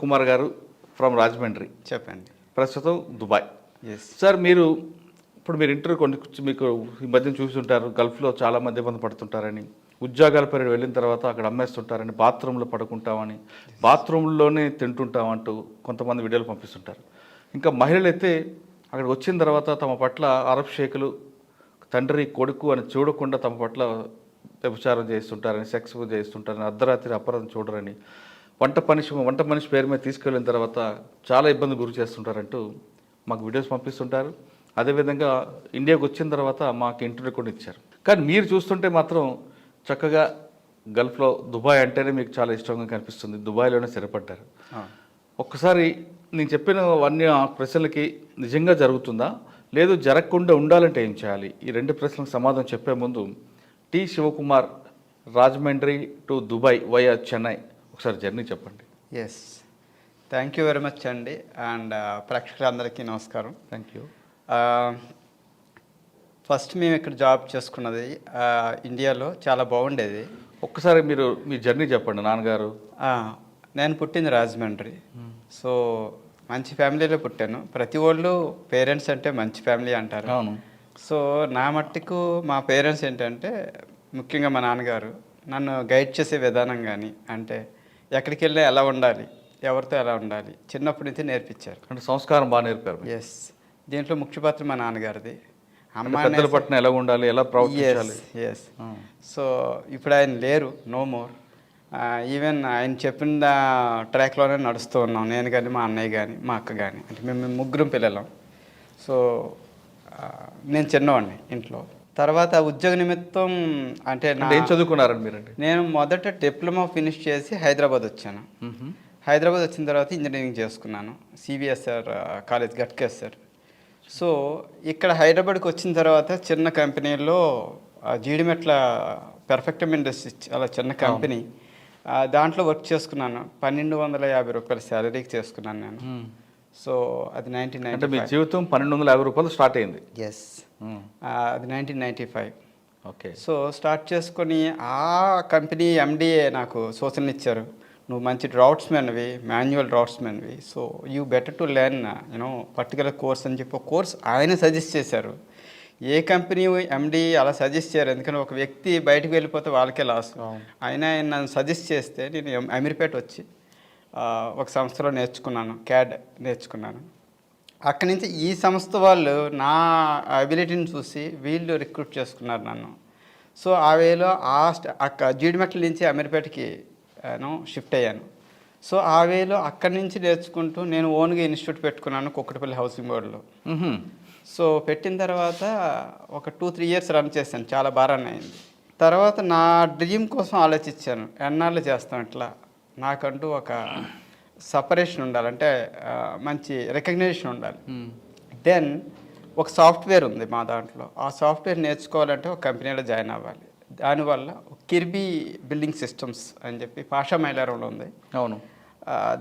కుమార్ గారు ఫ్రమ్ రాజమండ్రి, చెప్పండి. ప్రస్తుతం దుబాయ్. ఎస్ సార్, మీరు ఇంటర్వ్యూ మీకు ఈ మధ్యన చూస్తుంటారు, గల్ఫ్లో చాలా మంది ఇబ్బంది పడుతుంటారని, ఉద్యోగాల పేరు వెళ్ళిన తర్వాత అక్కడ అమ్మేస్తుంటారని, బాత్రూంలో పడుకుంటామని, బాత్రూంలోనే తింటుంటామంటూ కొంతమంది వీడియోలు పంపిస్తుంటారు. ఇంకా మహిళలు అయితే అక్కడికి వచ్చిన తర్వాత తమ పట్ల అరబ్ షేకులు తండ్రి కొడుకు అని చూడకుండా తమ పట్ల వ్యభిచారం చేస్తుంటారని, సెక్స్ చేస్తుంటారని, అర్ధరాత్రి అపరాధం చూడరని, వంట మనిషి పేరు మీద తీసుకెళ్ళిన తర్వాత చాలా ఇబ్బంది గురి చేస్తుంటారంటూ మాకు వీడియోస్ పంపిస్తుంటారు. అదేవిధంగా ఇండియాకి వచ్చిన తర్వాత మాకు ఇంటర్వ్యూ కూడా ఇచ్చారు. కానీ మీరు చూస్తుంటే మాత్రం చక్కగా గల్ఫ్లో దుబాయ్ అంటేనే మీకు చాలా ఇష్టంగా కనిపిస్తుంది, దుబాయ్లోనే స్థిరపడ్డారు. ఒక్కసారి నేను చెప్పిన అన్ని ప్రశ్నలకి నిజంగా జరుగుతుందా, లేదు జరగకుండా ఉండాలంటే ఏం చేయాలి? ఈ రెండు ప్రశ్నలకు సమాధానం చెప్పే ముందు T Shivakumar Rajahmundry to Dubai via Chennai ఒకసారి జర్నీ చెప్పండి. Yes, thank you very much అండి. అండ్ ప్రేక్షకులందరికీ నమస్కారం. Thank you. ఫస్ట్ మేము ఇక్కడ జాబ్ చేసుకున్నది ఇండియాలో చాలా బాగుండేది. ఒక్కసారి మీరు మీ జర్నీ చెప్పండి. నాన్నగారు? నేను పుట్టింది రాజమండ్రి. సో మంచి ఫ్యామిలీలో పుట్టాను. ప్రతి వాళ్ళు పేరెంట్స్ అంటే మంచి ఫ్యామిలీ అంటారు. అవును. సో నా మట్టుకు మా పేరెంట్స్ ఏంటంటే, ముఖ్యంగా మా నాన్నగారు నన్ను గైడ్ చేసే విధానం కానీ, అంటే ఎక్కడికి వెళ్ళి ఎలా ఉండాలి, ఎవరితో ఎలా ఉండాలి, చిన్నప్పటి నుంచి నేర్పించారు. అంటే సంస్కారం బాగా నేర్పారు. ఎస్, దీంట్లో ముఖ్య పాత్ర మా నాన్నగారిది. పెద్దల పట్ల ఎలా ఉండాలి, ఎలా ప్రవర్తించాలి. ఎస్. సో ఇప్పుడు ఆయన లేరు, నో మోర్. ఈవెన్ ఆయన చెప్పిన ట్రాక్లోనే నడుస్తూ ఉన్నాం, నేను కానీ, మా అన్నయ్య కానీ, మా అక్క కానీ. అంటే మేము ముగ్గురం పిల్లలం. సో నేను చిన్నవాడిని ఇంట్లో. తర్వాత ఉద్యోగ నిమిత్తం అంటే ఏం చదువుకున్నారండి మీరండి? నేను మొదట డిప్లొమా ఫినిష్ చేసి హైదరాబాద్ వచ్చాను. హైదరాబాద్ వచ్చిన తర్వాత ఇంజనీరింగ్ చేసుకున్నాను, సిబిఎస్ఆర్ కాలేజ్, గట్కేసర్. సో ఇక్కడ హైదరాబాద్కి వచ్చిన తర్వాత చిన్న కంపెనీలో జీడిమెట్ల పెర్ఫెక్టమ్ ఇండస్ట్రీస్, చాలా చిన్న కంపెనీ, దాంట్లో వర్క్ చేసుకున్నాను. 1250 రూపాయల శాలరీకి చేసుకున్నాను నేను. సో అది 1995. అంటే మీ జీవితం 1250 రూపాయలు స్టార్ట్ అయింది? ఎస్, అది 1995. ఓకే. సో స్టార్ట్ చేసుకొని ఆ కంపెనీ ఎండిఏ నాకు సూచనలు ఇచ్చారు, నువ్వు మంచి డ్రాఫ్ట్స్మెన్వి, మాన్యువల్ డ్రాఫ్ట్స్మెన్వి, so you better to learn particular course అని చెప్పి ఒక కోర్స్ ఆయన సజెస్ట్ చేశారు. ఏ కంపెనీ ఎండి అలా సజెస్ట్ చేయరు, ఎందుకంటే ఒక వ్యక్తి బయటకు వెళ్ళిపోతే వాళ్ళకే లాస్. ఆయన నన్ను సజెస్ట్ చేస్తే నేను అమీర్పేట వచ్చి ఒక సంస్థలో నేర్చుకున్నాను, క్యాడ్ నేర్చుకున్నాను. అక్కడి నుంచి ఈ సంస్థ వాళ్ళు నా అబిలిటీని చూసి వీళ్ళు రిక్రూట్ చేసుకున్నారు నన్ను. సో ఆ వేలో జీడిమెట్ల నుంచి అమీర్పేటకి షిఫ్ట్ అయ్యాను. సో ఆ వేలో అక్కడి నుంచి నేర్చుకుంటూ నేను ఓన్గా ఇన్స్టిట్యూట్ పెట్టుకున్నాను కుక్కటిపల్లి హౌసింగ్ బోర్డులో. సో పెట్టిన తర్వాత ఒక 2-3 ఇయర్స్ రన్ చేశాను, చాలా బాగా రన్ అయింది. తర్వాత నా డ్రీమ్ కోసం ఆలోచించాను, ఎన్నాళ్ళు చేస్తాం ఇట్లా, నాకంటూ ఒక సపరేషన్ ఉండాలి, అంటే మంచి రికగ్నిషన్ ఉండాలి. దెన్ ఒక సాఫ్ట్వేర్ ఉంది మా దాంట్లో, ఆ సాఫ్ట్వేర్ నేర్చుకోవాలంటే ఒక కంపెనీలో జాయిన్ అవ్వాలి. దానివల్ల కిర్బీ బిల్డింగ్ సిస్టమ్స్ అని చెప్పి పాషా మైలారంలో ఉంది. అవును.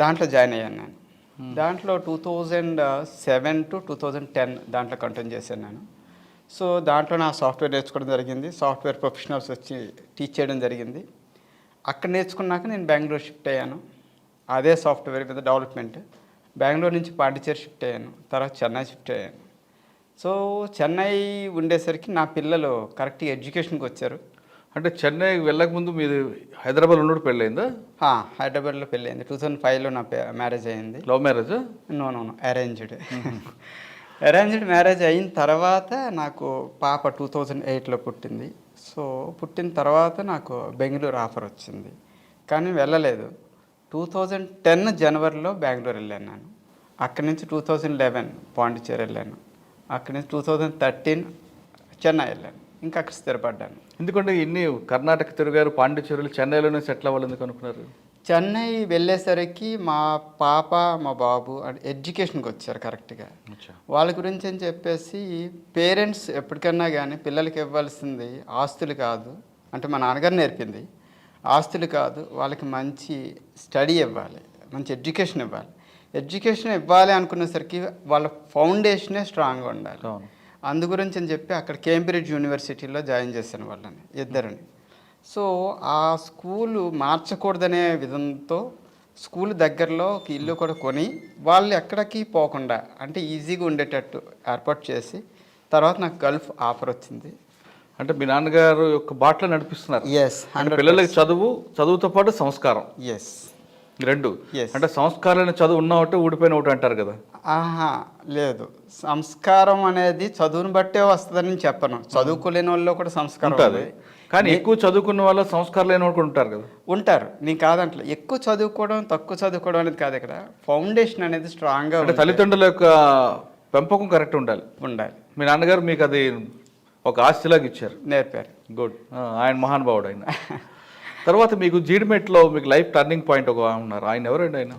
దాంట్లో జాయిన్ అయ్యాను నేను. దాంట్లో 2007 to 2010 దాంట్లో కంటిన్యూ చేశాను నేను. సో దాంట్లో నా సాఫ్ట్వేర్ నేర్చుకోవడం జరిగింది, సాఫ్ట్వేర్ ప్రొఫెషనల్స్ వచ్చి టీచ్ చేయడం జరిగింది. అక్కడ నేర్చుకున్నాక నేను బెంగళూరు షిఫ్ట్ అయ్యాను, అదే సాఫ్ట్వేర్ మీద డెవలప్మెంట్. బెంగళూరు నుంచి పాండిచేరి షిఫ్ట్ అయ్యాను, తర్వాత చెన్నై షిఫ్ట్ అయ్యాను. సో చెన్నై ఉండేసరికి నా పిల్లలు కరెక్ట్గా ఎడ్యుకేషన్కి వచ్చారు. అంటే చెన్నై వెళ్ళకముందు మీది హైదరాబాద్ ఉన్నప్పుడు పెళ్ళయిందా? హైదరాబాద్లో పెళ్ళయింది. 2005లో నా మ్యారేజ్ అయింది. Love marriage? No, arranged. Arranged marriage అయిన తర్వాత నాకు పాప 2008లో పుట్టింది. సో పుట్టిన తర్వాత నాకు బెంగళూరు ఆఫర్ వచ్చింది, కానీ వెళ్ళలేదు. 2010 జనవరిలో బెంగళూరు వెళ్ళాను నేను. అక్కడి నుంచి 2011 పాండిచేరి వెళ్ళాను. అక్కడి నుంచి 2013 చెన్నై వెళ్ళాను, ఇంకా అక్కడ స్థిరపడ్డాను. ఎందుకంటే ఇన్ని కర్ణాటక తిరిగారు, పాండిచేరులు, చెన్నైలోనే సెటిల్ అవ్వాలి ఎందుకు అనుకున్నారు? చెన్నై వెళ్ళేసరికి మా పాప మా బాబు ఎడ్యుకేషన్కి వచ్చారు కరెక్ట్గా. వాళ్ళ గురించి అని చెప్పేసి పేరెంట్స్ ఎప్పటికన్నా కానీ పిల్లలకి ఇవ్వాల్సింది ఆస్తులు కాదు, అంటే మా నాన్నగారు నేర్పింది, ఆస్తులు కాదు, వాళ్ళకి మంచి స్టడీ ఇవ్వాలి, మంచి ఎడ్యుకేషన్ ఇవ్వాలి. ఎడ్యుకేషన్ ఇవ్వాలి అనుకునేసరికి వాళ్ళ ఫౌండేషనే స్ట్రాంగ్గా ఉండాలి. అందు గురించి అని చెప్పి అక్కడ కేంబ్రిడ్జ్ యూనివర్సిటీలో జాయిన్ చేశాను వాళ్ళని, ఇద్దరిని. సో ఆ స్కూలు మార్చకూడదనే విధంతో స్కూల్ దగ్గరలో ఒక ఇల్లు కూడా కొని వాళ్ళు ఎక్కడికి పోకుండా అంటే ఈజీగా ఉండేటట్టు ఏర్పాటు చేసి తర్వాత నాకు గల్ఫ్ ఆఫర్ వచ్చింది. అంటే మీ నాన్నగారు యొక్క బాటలో నడిపిస్తున్నారు. ఎస్ అంటే పిల్లలకి చదువుతో పాటు సంస్కారం ఎస్ రెండు. Yes. అంటే సంస్కారాన్ని చదువు ఉన్న ఒకటి ఊడిపోయిన ఒకటి అంటారు కదా. ఆహా లేదు, సంస్కారం అనేది చదువుని బట్టే వస్తుందని నేను చెప్పను. చదువుకోలేని వాళ్ళు కూడా సంస్కారం ఉంటుంది. ఉంది. కానీ ఎక్కువ చదువుకున్న వాళ్ళు సంస్కారం లేని వాళ్ళు కూడా ఉంటారు కదా. ఉంటారు, నేను కాదంటలే. ఎక్కువ చదువుకోవడం తక్కువ చదువుకోవడం అనేది కాదు, ఇక్కడ ఫౌండేషన్ అనేది స్ట్రాంగ్గా అంటే తల్లిదండ్రుల యొక్క పెంపకం కరెక్ట్ ఉండాలి. ఉండాలి. మీ నాన్నగారు మీకు అది ఒక ఆస్తిలాగా ఇచ్చారు. నేర్పారు. గుడ్. ఆయన మహానుభావుడు ఆయన. తర్వాత మీకు జీడిమెట్లో మీకు లైఫ్ టర్నింగ్ పాయింట్ ఒక ఉన్నారు. ఆయన ఎవరండి ఆయన?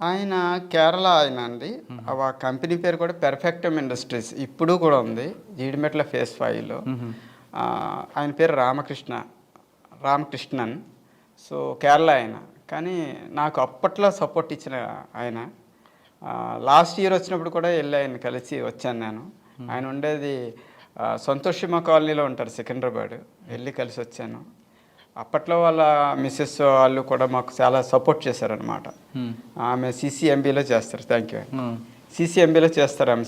ఆయన కేరళ ఆయన అండి. ఆ కంపెనీ పేరు కూడా పెర్ఫెక్టమ్ ఇండస్ట్రీస్, ఇప్పుడు కూడా ఉంది జీడిమెట్ల ఫేస్ 5లో. ఆయన పేరు రామకృష్ణన్. సో కేరళ ఆయన. కానీ నాకు అప్పట్లో సపోర్ట్ ఇచ్చిన ఆయన. లాస్ట్ ఇయర్ వచ్చినప్పుడు కూడా వెళ్ళి ఆయన కలిసి వచ్చాను నేను. ఆయన ఉండేది సంతోషిమ కాలనీలో ఉంటారు, సికింద్రాబాద్. వెళ్ళి కలిసి వచ్చాను. అప్పట్లో వాళ్ళ మిస్సెస్ వాళ్ళు కూడా మాకు చాలా సపోర్ట్ చేశారనమాట. ఆమె CCMBలో చేస్తారు. Thank you. CCMBలో చేస్తారు ఆమె,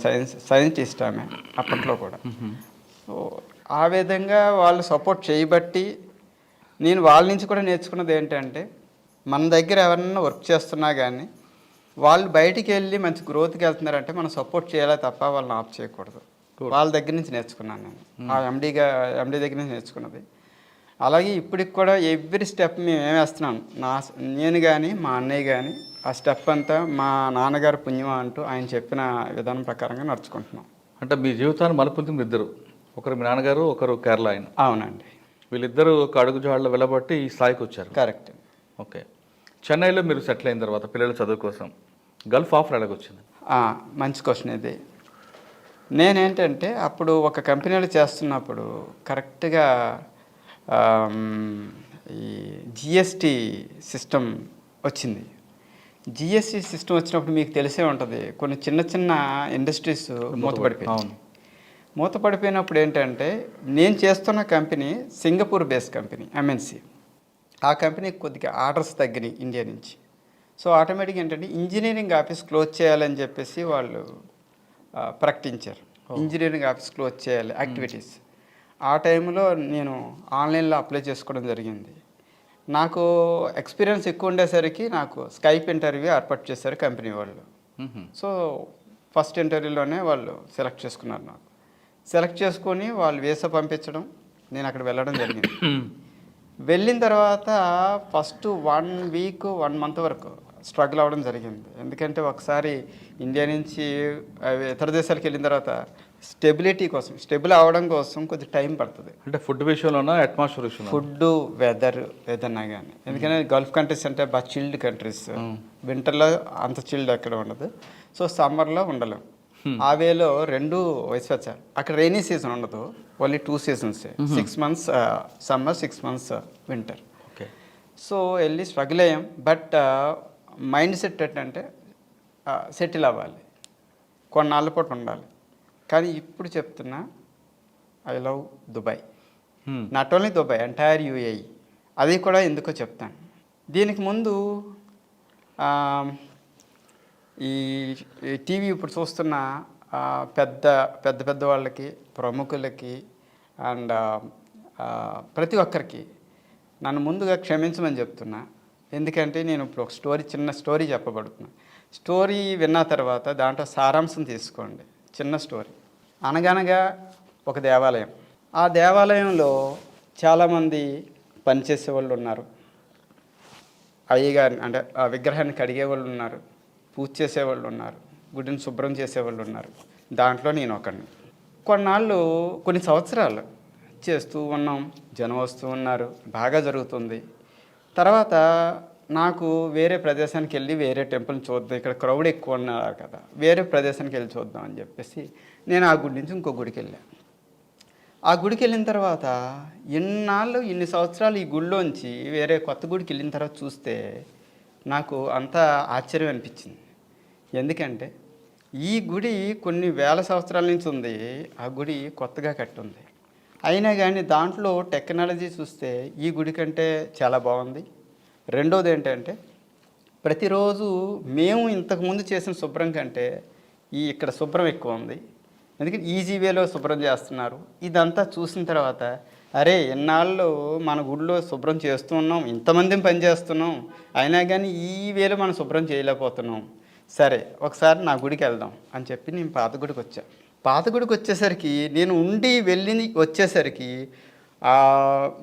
సైంటిస్ట్ ఆమె అప్పట్లో కూడా. సో ఆ విధంగా వాళ్ళు సపోర్ట్ చేయబట్టి నేను వాళ్ళ నుంచి కూడా నేర్చుకున్నది ఏంటంటే, మన దగ్గర ఎవరన్నా వర్క్ చేస్తున్నా కానీ వాళ్ళు బయటికి వెళ్ళి మంచి గ్రోత్కి వెళ్తున్నారంటే మనం సపోర్ట్ చేయాలి తప్ప వాళ్ళని ఆఫ్ చేయకూడదు. వాళ్ళ దగ్గర నుంచి నేర్చుకున్నాను నేను. ఆ ఎండీ దగ్గర నుంచి నేర్చుకున్నది. అలాగే ఇప్పటికి కూడా ఎవ్రీ స్టెప్ మేము ఏమేస్తున్నాం, నేను కానీ మా అన్నయ్య కానీ ఆ స్టెప్ అంతా మా నాన్నగారు పుణ్యం అంటూ ఆయన చెప్పిన విధానం ప్రకారంగా నడుచుకుంటున్నాం. అంటే మీ జీవితాన్ని మలుపుతుంది ఇద్దరు, ఒకరు మీ నాన్నగారు, ఒకరు కేరళ ఆయన. అవునండి. వీళ్ళిద్దరూ ఒక అడుగుజాడలో వెళ్ళబట్టి ఈ స్థాయికి వచ్చారు. కరెక్ట్. ఓకే. చెన్నైలో మీరు సెటిల్ అయిన తర్వాత పిల్లల చదువు కోసం గల్ఫ్ ఆఫర్ ఎలాగొచ్చింది? మంచి క్వశ్చన్ ఇది. నేనేంటంటే అప్పుడు ఒక కంపెనీలో చేస్తున్నప్పుడు కరెక్ట్గా ఈ GST సిస్టమ్ వచ్చింది. GST సిస్టమ్ వచ్చినప్పుడు మీకు తెలిసే ఉంటుంది, కొన్ని చిన్న చిన్న ఇండస్ట్రీస్ మూతపడిపోయాయి. మూతపడిపోయినప్పుడు ఏంటంటే, నేను చేస్తున్న company Singapore based company, MNC. ఆ కంపెనీకి కొద్దిగా ఆర్డర్స్ తగ్గినాయి ఇండియా నుంచి. సో ఆటోమేటిక్గా ఏంటంటే ఇంజనీరింగ్ ఆఫీస్ క్లోజ్ చేయాలని చెప్పేసి వాళ్ళు ప్రకటించారు. ఇంజనీరింగ్ ఆఫీస్ క్లోజ్ చేయాలి యాక్టివిటీస్. ఆ టైంలో నేను ఆన్లైన్లో అప్లై చేసుకోవడం జరిగింది. నాకు ఎక్స్పీరియన్స్ ఎక్కువ ఉండేసరికి నాకు స్కైప్ ఇంటర్వ్యూ ఏర్పాటు చేశారు కంపెనీ వాళ్ళు. సో ఫస్ట్ ఇంటర్వ్యూలోనే వాళ్ళు సెలెక్ట్ చేసుకున్నారు. నాకు సెలెక్ట్ చేసుకొని వాళ్ళు వీసా పంపించడం, నేను అక్కడ వెళ్ళడం జరిగింది. వెళ్ళిన తర్వాత ఫస్ట్ 1 వీక్ 1 మంత్ వరకు స్ట్రగుల్ అవ్వడం జరిగింది. ఎందుకంటే ఒకసారి ఇండియా నుంచి ఇతర దేశాలకు వెళ్ళిన తర్వాత స్టెబుల్ అవ్వడం కోసం కొద్దిగా టైం పడుతుంది. అంటే ఫుడ్ విషయంలోనా, అట్మాస్ఫియర్ విషయంలో? ఫుడ్, వెదర్ ఏదన్నా కానీ. ఎందుకంటే గల్ఫ్ కంట్రీస్ అంటే బాగా చిల్డ్ కంట్రీస్. వింటర్లో అంత చిల్డ్ ఎక్కడ ఉండదు. సో సమ్మర్లో ఉండలేం. ఆ వేలో 2 వయసు వచ్చారు. అక్కడ రైనీ సీజన్ ఉండదు, only 2 seasons, 6 months summer, 6 months winter. Okay. So వెళ్ళి స్ట్రగుల్ అయ్యాం. బట్ మైండ్ సెట్ ఏంటంటే సెటిల్ అవ్వాలి, కొన్నాళ్ళ పాటు ఉండాలి. కానీ ఇప్పుడు చెప్తున్నా, I love Dubai. Not only Dubai, entire UAE. అది కూడా ఎందుకో చెప్తాను. దీనికి ముందు ఈ టీవీ ఇప్పుడు చూస్తున్న పెద్ద వాళ్ళకి, ప్రముఖులకి అండ్ ప్రతి ఒక్కరికి నన్ను ముందుగా క్షమించమని చెప్తున్నా. ఎందుకంటే నేను ఇప్పుడు ఒక చిన్న స్టోరీ చెప్పబడుతున్నా. స్టోరీ విన్న తర్వాత దాంట్లో సారాంశం తీసుకోండి. చిన్న స్టోరీ. అనగనగా ఒక దేవాలయం. ఆ దేవాలయంలో చాలామంది పనిచేసే వాళ్ళు ఉన్నారు. అయ్యగారిని అంటే ఆ విగ్రహాన్ని కడిగే వాళ్ళు ఉన్నారు, పూజ చేసేవాళ్ళు ఉన్నారు, గుడిని శుభ్రం చేసేవాళ్ళు ఉన్నారు. దాంట్లో నేను ఒకడిని. కొన్ని సంవత్సరాలు చేస్తూ ఉన్నాం, జనం వస్తూ ఉన్నారు, బాగా జరుగుతుంది. తర్వాత నాకు వేరే ప్రదేశానికి వెళ్ళి వేరే టెంపుల్ని చూద్దాం, ఇక్కడ క్రౌడ్ ఎక్కువ ఉన్నారు కదా, వేరే ప్రదేశానికి వెళ్ళి చూద్దాం అని చెప్పేసి నేను ఆ గుడి నుంచి ఇంకో గుడికి వెళ్ళాను. ఆ గుడికి వెళ్ళిన తర్వాత ఇన్ని సంవత్సరాలు ఈ గుడిలోంచి వేరే కొత్త గుడికి వెళ్ళిన తర్వాత చూస్తే నాకు అంతా ఆశ్చర్యం అనిపించింది. ఎందుకంటే ఈ గుడి కొన్ని వేల సంవత్సరాల నుంచి ఉంది, ఆ గుడి కొత్తగా కట్టి ఉంది. అయినా కానీ దాంట్లో టెక్నాలజీ చూస్తే ఈ గుడి కంటే చాలా బాగుంది. రెండోది ఏంటంటే ప్రతిరోజు మేము ఇంతకుముందు చేసిన శుభ్రం కంటే ఇక్కడ శుభ్రం ఎక్కువ ఉంది. ఎందుకంటే ఈజీ వేలో శుభ్రం చేస్తున్నారు. ఇదంతా చూసిన తర్వాత అరే ఎన్నాళ్ళు మన గుడిలో శుభ్రం చేస్తూ ఉన్నాం, ఇంతమందిని పని చేస్తున్నాం, అయినా కానీ ఈ వేలో మనం శుభ్రం చేయలేకపోతున్నాం. సరే ఒకసారి నా గుడికి వెళ్దాం అని చెప్పి నేను పాత గుడికి వచ్చాను. పాత గుడికి వచ్చేసరికి నేను ఉండి వెళ్ళి వచ్చేసరికి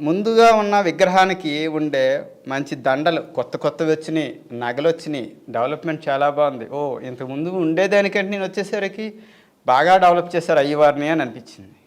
ముందుగా ఉన్న విగ్రహానికి ఉండే మంచి దండలు కొత్తవి వచ్చినాయి, నగలు వచ్చినాయి, డెవలప్మెంట్ చాలా బాగుంది. ఇంతకుముందు ఉండేదానికంటే నేను వచ్చేసరికి బాగా డెవలప్ చేశారు అయ్యవారిని అని అనిపించింది.